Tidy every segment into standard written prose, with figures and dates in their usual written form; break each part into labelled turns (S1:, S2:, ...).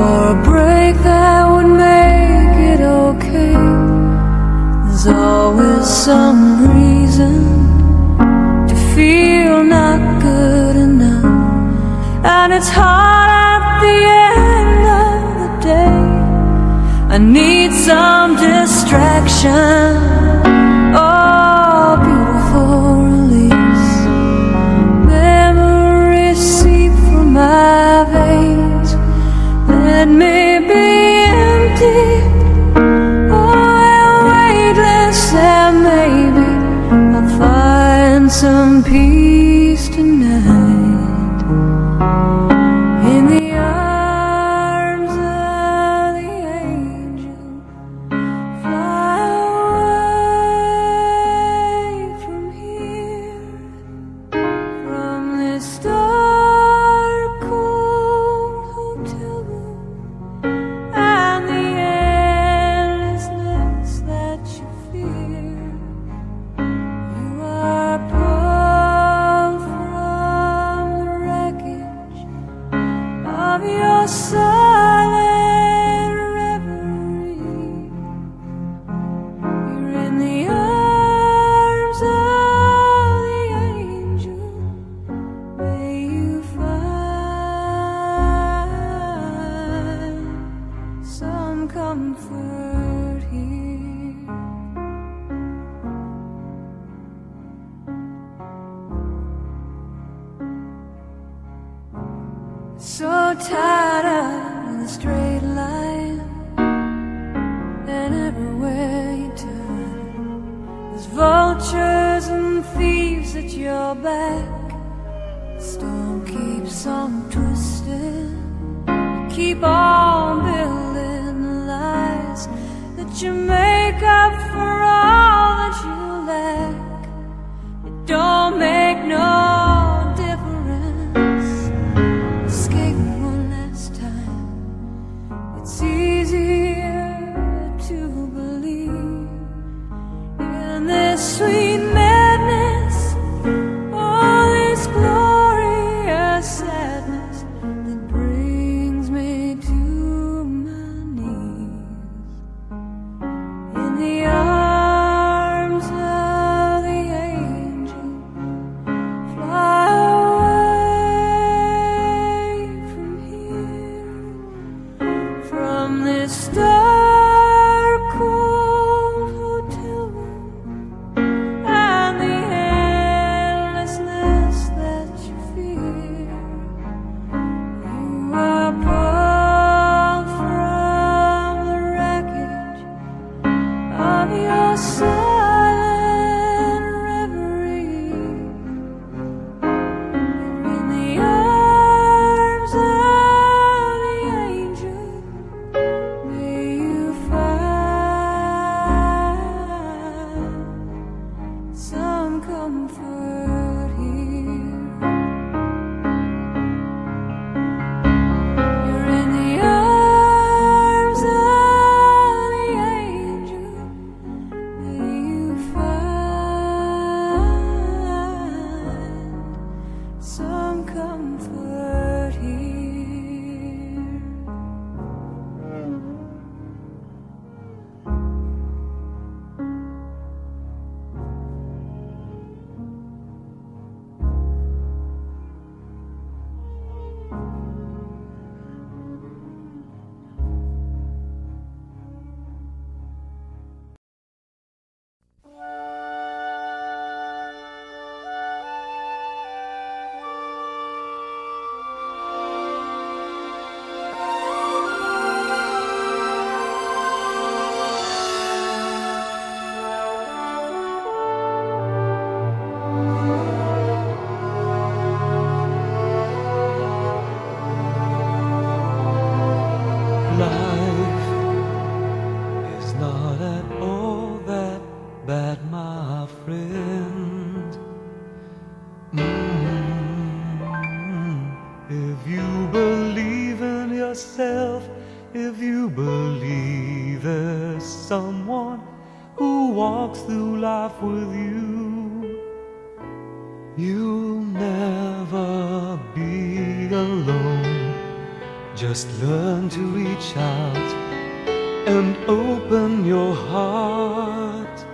S1: for a break that would make it okay. There's always some reason to feel not good enough, and it's hard at the end of the day. I need some distraction, oh, beautiful release. Memories seep from my veins. Let me be empty, oh, weightless, and maybe I'll find some peace tonight in the arms of the angel. Fly away from here, from this dark, cold hotel room, and the endlessness that you fear. You are pulled from the wreckage of your silent reverie. You're in the arms of the angel. May you find some comfort here. So tired of the straight line, and everywhere you turn, there's vultures and thieves at your back. The storm keeps on twisting. You keep on building the lies that you make up for all that you lack. It don't make no difference. Escape one last time. It's easier to believe in this sweet madness, all this glorious sadness that brings me to my knees. In the arms of the angel, fly away from here, from this dark, cold hotel room, and the endlessness that you fear. You are pulled from the wreckage of your silent reverie. You're in the arms of the angel. May you find some comfort here. You're in the arms of the angel. May you find some comfort here.
S2: Life is not at all that bad, my friend. If you believe in yourself, if you believe there's someone who walks through life with you, you'll never be alone. Just learn to reach out and open your heart.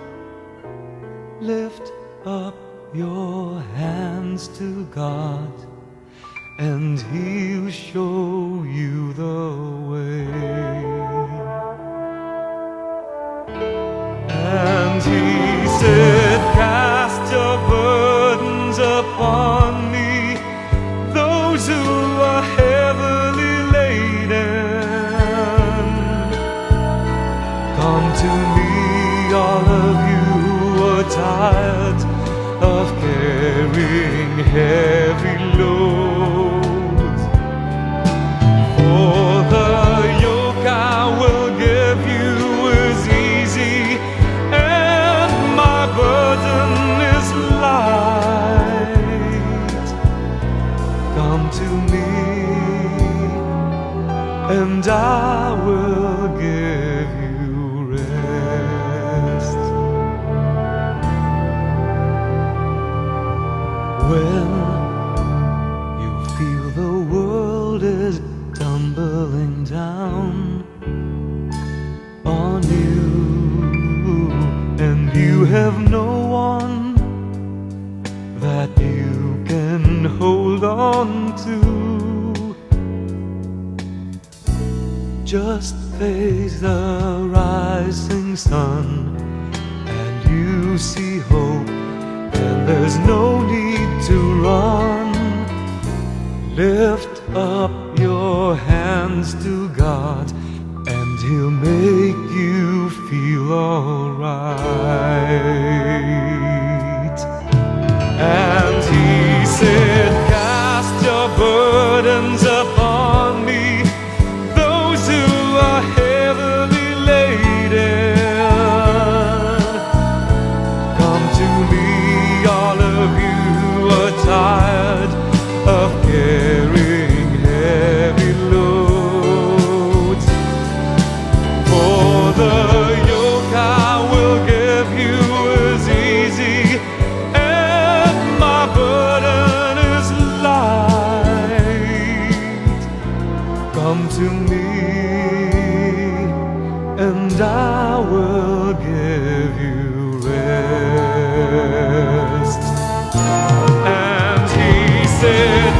S2: Lift up your hands to God, and He'll show you the way. And He said, cast your burdens upon me, those who are heavily laden. Come to me, all of you who are tired of carrying heavy loads. For the yoke I will give you is easy, and my burden is light. Come to me, and I will give you rest. When you feel the world is tumbling down on you, and you have no one that you can hold on to, just face the rising sun and you see hope, and there's no need to run. Lift up your hands to God, and He'll make you feel alright. And He said, cast your burdens upon me, those who are heavily laden. Come to me, all of you who are tired of carrying heavy loads. For the yoke I will give you is easy, and my burden is light. Come to me, and I will give you rest. And He said,